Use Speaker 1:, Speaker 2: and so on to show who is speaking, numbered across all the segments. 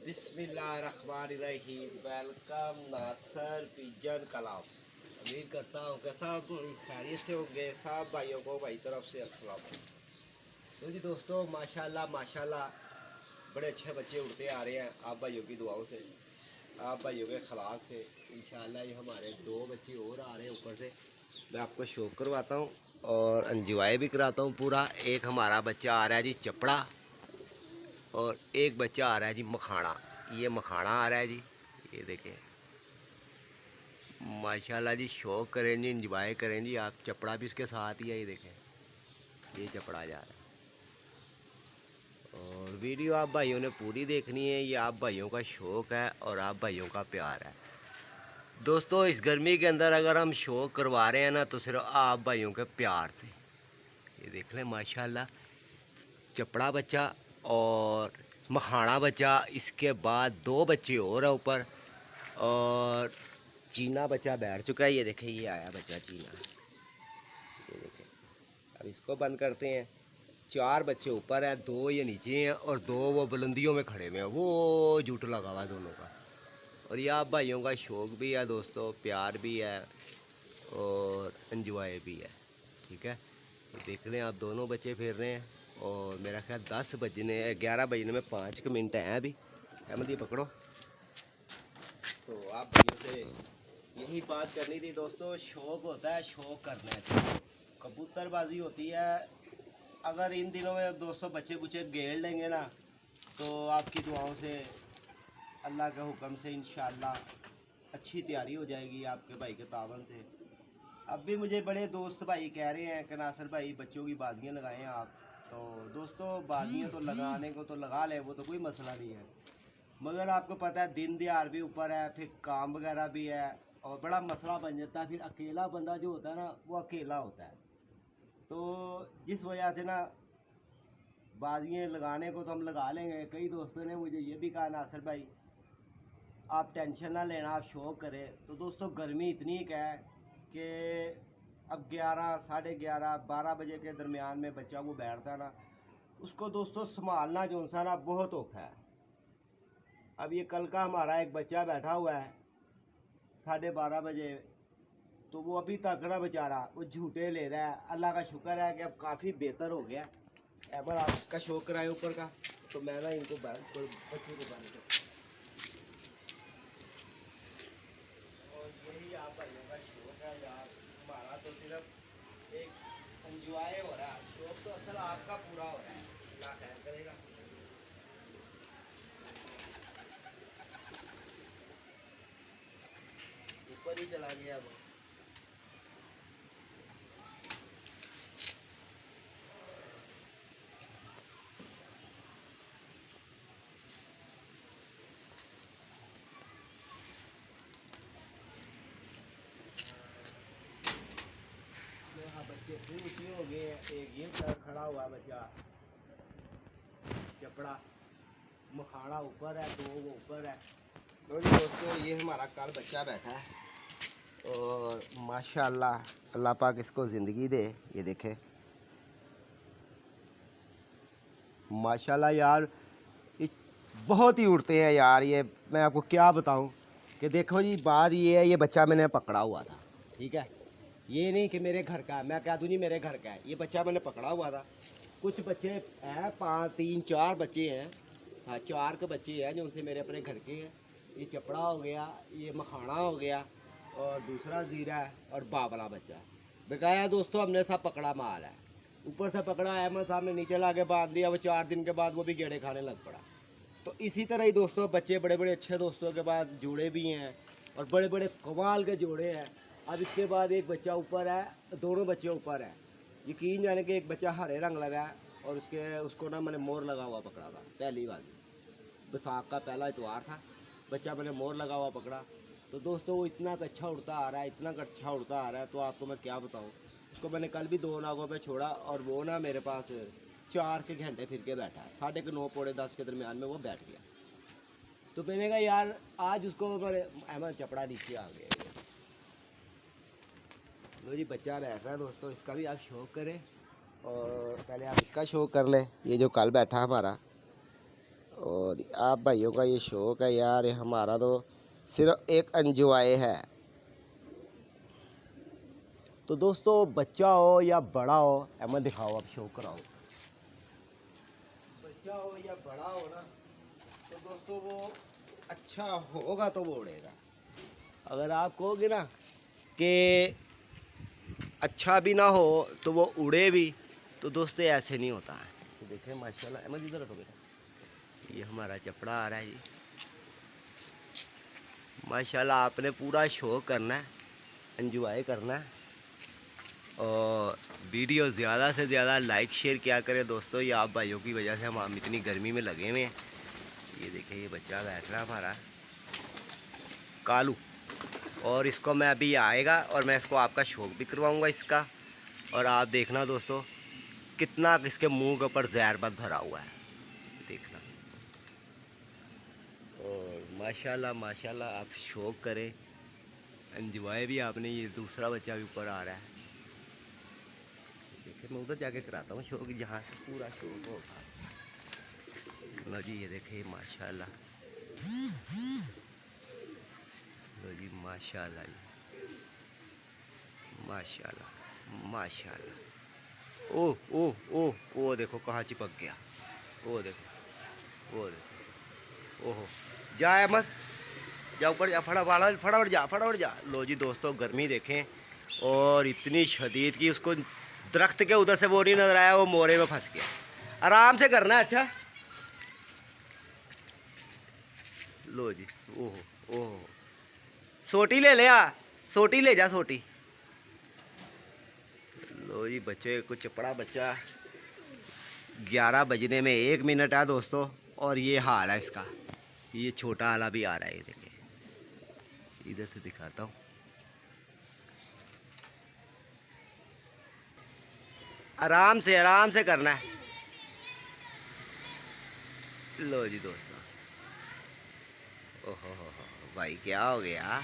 Speaker 1: बिस्मिल्लाहिर्रहमानिर्रहीम। वेलकम नासर pigeon club. उम्मीद करता हूँ कि सब खैरियत से होंगे। सब भाइयों को भाई तरफ से अस्सलाम। तो जी दोस्तों, माशाल्लाह माशाल्लाह बड़े अच्छे बच्चे उड़ते आ रहे हैं आप भाइयों की दुआओं से, आप भाइयों के खलाक से। इंशाल्लाह ये हमारे दो बच्चे और आ रहे हैं ऊपर से। मैं आपको शो करवाता हूँ और एंजॉय भी कराता हूँ पूरा। एक हमारा बच्चा आ रहा है जी चपड़ा, और एक बच्चा आ रहा है जी मखाना। ये मखाना आ रहा है जी, ये देखें माशाल्लाह जी। शौक करें जी, इंजॉय करें जी। आप चपड़ा भी उसके साथ ही है, ये देखें ये चपड़ा जा रहा है। और वीडियो आप भाइयों ने पूरी देखनी है, ये आप भाइयों का शौक़ है और आप भाइयों का प्यार है। दोस्तों इस गर्मी के अंदर अगर हम शौक़ करवा रहे हैं ना, तो सिर्फ आप भाइयों के प्यार से। ये देख लें माशाल्लाह, चपड़ा बच्चा और मखाना बच्चा, इसके बाद दो बच्चे और है ऊपर, और चीना बच्चा बैठ चुका है। ये देखें ये आया बच्चा चीना, ये देखें। अब इसको बंद करते हैं। चार बच्चे ऊपर हैं, दो ये नीचे हैं और दो वो बुलंदियों में खड़े हुए हैं, वो जूट लगा हुआ है दोनों का। और ये आप भाइयों का शौक़ भी है दोस्तों, प्यार भी है और एंजॉय भी है, ठीक है। तो देख लें आप, दोनों बच्चे फिर रहे हैं और मेरा ख्याल 10 बजने 11 बजने में 5 मिनट हैं अभी। अहमद ये पकड़ो। तो आप भाइयों से यही बात करनी थी दोस्तों। शौक़ होता है, शौक़ करने से कबूतरबाजी होती है। अगर इन दिनों में दोस्तों बच्चे बुच्चे गेल लेंगे ना, तो आपकी दुआओं से, अल्लाह के हुक्म से इंशाअल्लाह अच्छी तैयारी हो जाएगी आपके भाई के तावन से। अब भी मुझे बड़े दोस्त भाई कह रहे हैं कि नासर भाई बच्चों की बाजियाँ लगाएं आप। तो दोस्तों बाजियाँ तो लगाने को तो लगा लें, वो तो कोई मसला नहीं है, मगर आपको पता है दिन दिहाड़ भी ऊपर है, फिर काम वगैरह भी है और बड़ा मसला बन जाता है। फिर अकेला बंदा जो होता है ना, वो अकेला होता है। तो जिस वजह से ना बाजियाँ लगाने को तो हम लगा लेंगे। कई दोस्तों ने मुझे ये भी कहा नासर भाई आप टेंशन ना लेना, आप शौक़ करें। तो दोस्तों गर्मी इतनी है कि अब 11 साढ़े 11 12 बजे के दरमियान में बच्चा वो बैठता ना, उसको दोस्तों संभालना जो सा ना बहुत औखा है। अब ये कल का हमारा एक बच्चा बैठा हुआ है 12:30 बजे, तो वो अभी तक ना बेचारा वो झूठे ले रहा है। अल्लाह का शुक्र है कि अब काफ़ी बेहतर हो गया। अगर आप इसका शौक कराएं ऊपर का, तो मैं ना इनको बच्चों को बंद कर। और यही आप भाइयों का शौक है यार, हमारा तो सिर्फ एक एंजॉय हो रहा है। शौक तो असल आपका पूरा हो रहा है, अल्लाह खैर करेगा। ऊपर ही चला गया वो। हाँ बच्चे फिर ऊँचे हो गए हैं। एक ये खड़ा हुआ बच्चा चपड़ा, मखाना ऊपर है, दो वो ऊपर है। तो जी दोस्तों ये हमारा कल बच्चा बैठा है और माशाल्लाह अल्लाह पाक इसको ज़िंदगी दे। ये देखें माशाल्लाह यार, ये बहुत ही उड़ते हैं यार। ये मैं आपको क्या बताऊं कि देखो जी, बात ये है, ये बच्चा मैंने पकड़ा हुआ था, ठीक है। ये नहीं कि मेरे घर का है, मैं कह दूँ जी मेरे घर का है। ये बच्चा मैंने पकड़ा हुआ था। कुछ बच्चे हैं 5 3 4 बच्चे हैं, हाँ 4 के बच्चे हैं जो उनसे मेरे अपने घर के हैं। ये चपड़ा हो गया, ये मखाना हो गया और दूसरा ज़ीरा है और बावला बच्चा। बकाया दोस्तों हमने सब पकड़ा माल है। ऊपर से पकड़ा, अहमद साहब ने नीचे ला के बांध दिया। वो 4 दिन के बाद वो भी गेड़े खाने लग पड़ा। तो इसी तरह ही दोस्तों बच्चे बड़े बड़े अच्छे दोस्तों के बाद जोड़े भी हैं और बड़े बड़े कमाल के जोड़े हैं। अब इसके बाद एक बच्चा ऊपर है, दोनों बच्चे ऊपर हैं। यकीन जाने कि एक बच्चा हरे रंग लगा है और उसको ना मैंने मोर लगा हुआ पकड़ा था। पहली बार बैसाख का पहला इतवार था, बच्चा मैंने मोर लगा हुआ पकड़ा। तो दोस्तों वो इतना अच्छा उड़ता आ रहा है, इतना अच्छा उड़ता आ रहा है, तो आपको मैं क्या बताऊँ। उसको मैंने कल भी 2 नागों पे छोड़ा और वो ना मेरे पास 4 के घंटे फिर के बैठा है। 9:30 पौने 10 के दरमियान में वो बैठ गया। तो मैंने कहा यार आज उसको मेरे अहमद चपड़ा नीचे आ गया। लो जी बच्चा बैठ रहा है दोस्तों, इसका भी आप शौक़ करें और पहले आप इसका शौक़ कर लें। ये जो कल बैठा हमारा, और आप भाइयों का ये शौक़ है यार, ये हमारा तो सिर्फ एक एंजॉय है। तो दोस्तों बच्चा हो या बड़ा हो, अहमद दिखाओ आप, शौक कराओ। बच्चा हो या बड़ा हो ना, तो दोस्तों वो अच्छा होगा तो वो उड़ेगा। अगर आप कहोगे ना कि अच्छा भी ना हो तो वो उड़े भी, तो दोस्तों ऐसे नहीं होता है। तो देखें माशाल्लाह, अहमद इधर रखो बेटा, ये हमारा चपड़ा आ रहा है जी। माशाल्लाह आपने पूरा शौक करना है, एंजॉय करना है, और वीडियो ज़्यादा से ज़्यादा लाइक शेयर किया करें दोस्तों। ये आप भाइयों की वजह से हम इतनी गर्मी में लगे हुए हैं। ये देखें ये बच्चा बैठ रहा है हमारा कालू, और इसको मैं अभी आएगा और मैं इसको आपका शौक भी करवाऊंगा इसका। और आप देखना दोस्तों कितना इसके मुंह के ऊपर जहरबद भरा हुआ है, देखना। और माशाल्लाह माशाल्लाह आप शौक करें, एंजॉय भी आपने। ये दूसरा बच्चा भी ऊपर आ रहा है, देखिए मैं उधर जाके कराता हूँ शौक, जहाँ से पूरा शौक होगा। लो जी ये देखिए माशाल्लाह, लो जी माशाल्लाह जी, माशाल्लाह माशाल्लाह। ओह ओह ओह ओ देखो कहाँ चिपक गया, वो देखो वो देखो, ओहो जाए मत, जा ऊपर जा, फटाफट जा फटाफट जा। लो जी दोस्तों गर्मी देखें, और इतनी शदीद की उसको दरख्त के उधर से वो नहीं नजर आया, वो मोरे में फंस गया। आराम से करना है, अच्छा। लो जी, ओहो ओहो, सोटी ले लिया, सोटी ले जा सोटी। लो जी बच्चे को चपड़ा बच्चा, 11 बजने में 1 मिनट है दोस्तों, और ये हाल है इसका। ये छोटा वाला भी आ रहा है, ये देखिए, इधर से दिखाता हूँ। आराम से करना है। लो जी दोस्तों, ओहो हो भाई क्या हो गया,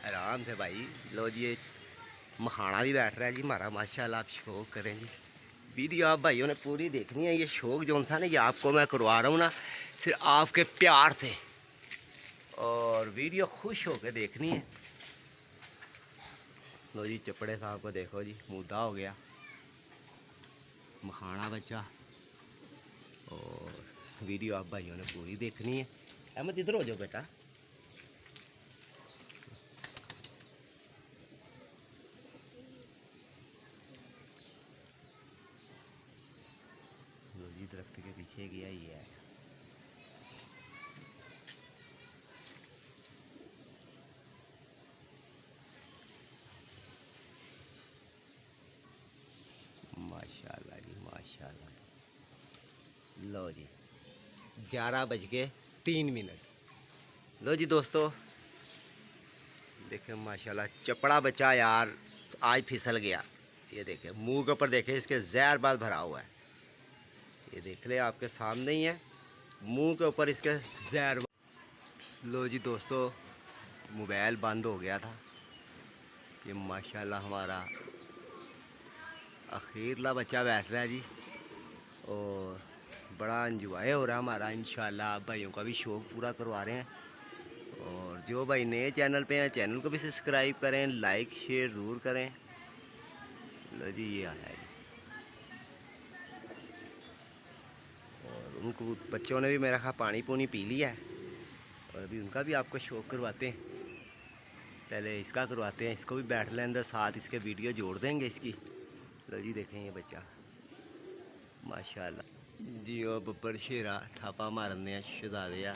Speaker 1: आराम से भाई। लो जी ये मखाना भी बैठ रहा है जी हमारा, माशाल्लाह। आप शौक करें जी, वीडियो आप भाइयों ने पूरी देखनी है। ये शौक जो सा ना, ये आपको मैं करवा रहा हूँ ना सिर्फ आपके प्यार से, और वीडियो खुश होकर देखनी है। लो जी चपड़े साहब को देखो जी, मुद्दा हो गया मखाना बच्चा, और वीडियो आप भाइयों ने पूरी देखनी है। अहमद इधर हो जाओ बेटा, लो जी दरख्त के पीछे गया ही है। माशाल्लाह जी माशाल्लाह। लो जी 11:03। लो जी दोस्तों देखें माशाल्लाह चपड़ा बच्चा यार आज फिसल गया। ये देखें मुंह के ऊपर देखें इसके जहर बात भरा हुआ है, ये देख ले आपके सामने ही है, मुंह के ऊपर इसके जहर। लो जी दोस्तों मोबाइल बंद हो गया था। ये माशाल्लाह हमारा अखीरला बच्चा बैठ रहा है जी, और बड़ा इंजॉय हो रहा है हमारा। इंशाल्लाह आप भाइयों का भी शौक़ पूरा करवा रहे हैं। और जो भाई नए चैनल पे हैं चैनल को भी सब्सक्राइब करें, लाइक शेयर ज़रूर करें। लो जी ये आया है, और उनको बच्चों ने भी मेरा खा पानी पुनी पी लिया है, और अभी उनका भी आपको शौक़ करवाते हैं। पहले इसका करवाते हैं, इसको भी बैठ लें अंदर, साथ इसके वीडियो जोड़ देंगे इसकी। लो जी देखें ये बच्चा माशाल्लाह जी, ओ बब्बर शेरा थापा मारने शुदा दिया।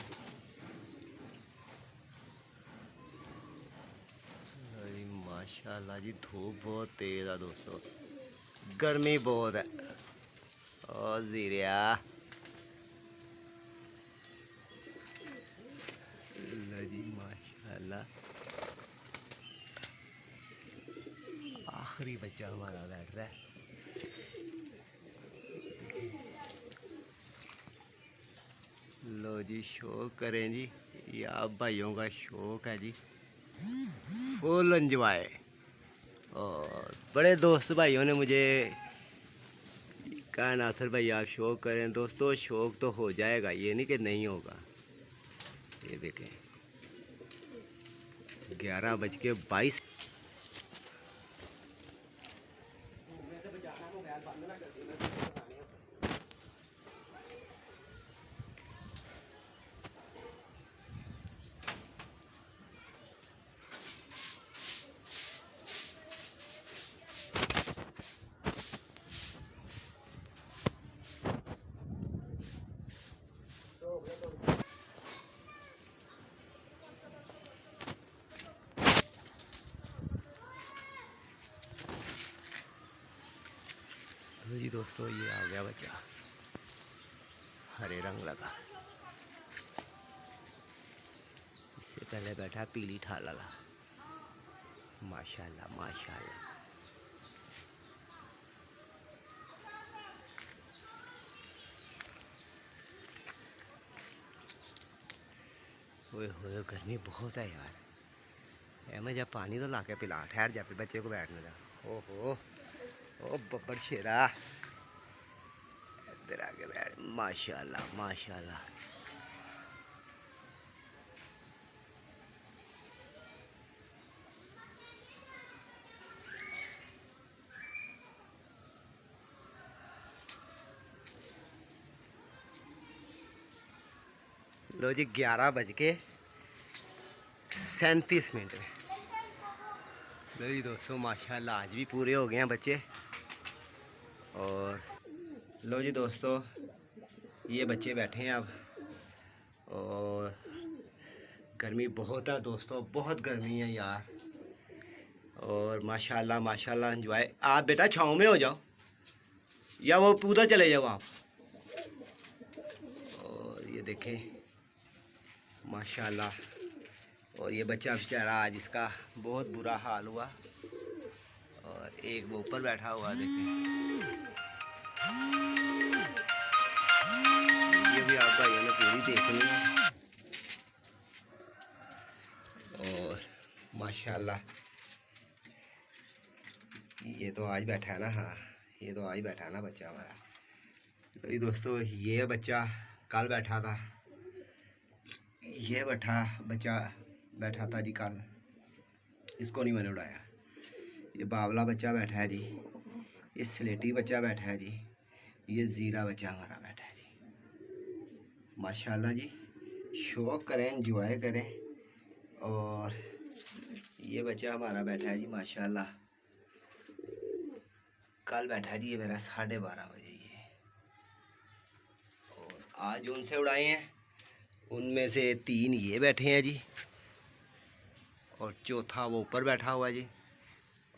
Speaker 1: माशाल्लाह जी धूप बहुत तेज़ है दोस्तों, गर्मी बहुत है। और जीरिया जी माशाल्लाह आखिरी बच्चा हमारा बैठ रहा है। लो जी शौक करें जी, ये आप भाइयों का शौक है जी, फुल एंजॉय। और बड़े दोस्त भाइयों ने मुझे कहा नासिर भाई आप शौक करें। दोस्तों शौक तो हो जाएगा, ये नहीं कि नहीं होगा। ये देखें 11:22। जी दोस्तों ये आ गया बच्चा, हरे रंग लगा। इससे पहले बैठा पीली ठाला ला। माशाल्लाह माशाल्लाह। ओए होए गर्मी बहुत है यार। मैं जब पानी तो ला के पिला, ठहर जा फिर बच्चे को बैठने दा। ओहो ओ बब्बर शेरा, इधर आके बैठ। माशाल्लाह माशाल्लाह। लो जी 11:37 में। लो जी दोस्तों माशाल्लाह आज भी पूरे हो गए हैं बच्चे। और लो जी दोस्तों ये बच्चे बैठे हैं अब। और गर्मी बहुत है दोस्तों, बहुत गर्मी है यार। और माशाल्लाह माशाल्लाह एंजॉय। आप बेटा छाँव में हो जाओ या वो उधर चले जाओ आप। और ये देखें माशाल्लाह। और ये बच्चा बेचारा आज इसका बहुत बुरा हाल हुआ। और एक वो ऊपर बैठा हुआ देखें। ये भी आप भाइयों ने पूरी देखनी है। और माशाल्लाह ये तो आज बैठा है ना। हाँ ये तो आज बैठा है ना बच्चा हमारा। तो दोस्तों ये बच्चा कल बैठा था, ये बच्चा बैठा था जी कल, इसको नहीं मैंने उड़ाया। ये बावला बच्चा बैठा है जी, ये स्लेटी बच्चा बैठा है जी, ये ज़ीरा बच्चा हमारा बैठा है जी। माशाल्लाह जी शौक़ करें, एंजॉय करें। और ये बच्चा हमारा बैठा है जी माशाल्लाह, कल बैठा है जी ये मेरा 12:30 बजे ये। और आज उनसे उड़ाए हैं, उनमें से 3 ये बैठे हैं जी, और चौथा वो ऊपर बैठा हुआ जी,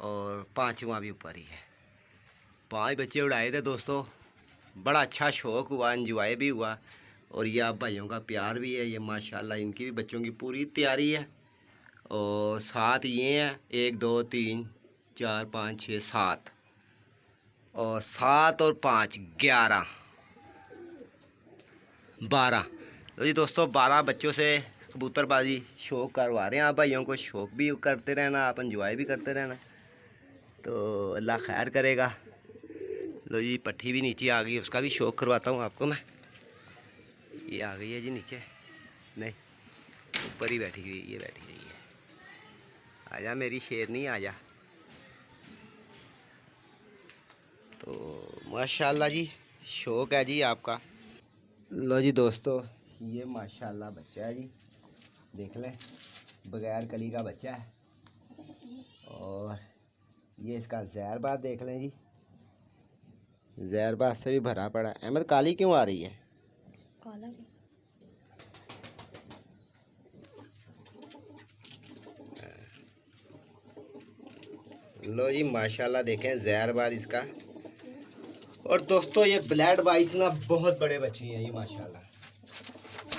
Speaker 1: और 5वां भी ऊपर ही है। 5 बच्चे उड़ाए थे दोस्तों। बड़ा अच्छा शौक़ हुआ, एंजॉय भी हुआ। और ये आप भाइयों का प्यार भी है। ये माशाल्लाह इनकी भी बच्चों की पूरी तैयारी है। और 7 ये हैं, 1 2 3 4 5 6 7, और 7 और 5 11 12। तो जी दोस्तों 12 बच्चों से कबूतरबाजी शौक़ करवा रहे हैं। आप भाइयों को शौक़ भी करते रहना, आप एंजॉय भी करते रहना, तो अल्लाह खैर करेगा। लो जी पट्टी भी नीचे आ गई, उसका भी शौक़ करवाता हूँ आपको मैं। ये आ गई है जी नीचे, नहीं ऊपर ही बैठी हुई, ये बैठी हुई है। आजा मेरी शेरनी आजा। तो माशाल्लाह जी शौक़ है जी आपका। लो जी दोस्तों ये माशाल्लाह बच्चा है जी, देख लें बगैर कली का बच्चा है। और ये इसका जहरबाद देख लें जी, जहरबाद से भी भरा पड़ा है। अहमद काली क्यों आ रही है? काला भी। लो जी माशाल्लाह देखें जहरबाद इसका। और दोस्तों ये ब्लैड वाइस ना बहुत बड़े बच्चे हैं ये माशाल्लाह।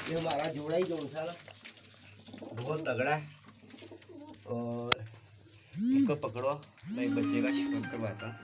Speaker 1: ये हमारा जोड़ा ही जोड़ था ना, बहुत तगड़ा है। और इसको पकड़ो, मैं एक बच्चे का शौक़ करवाता हूँ।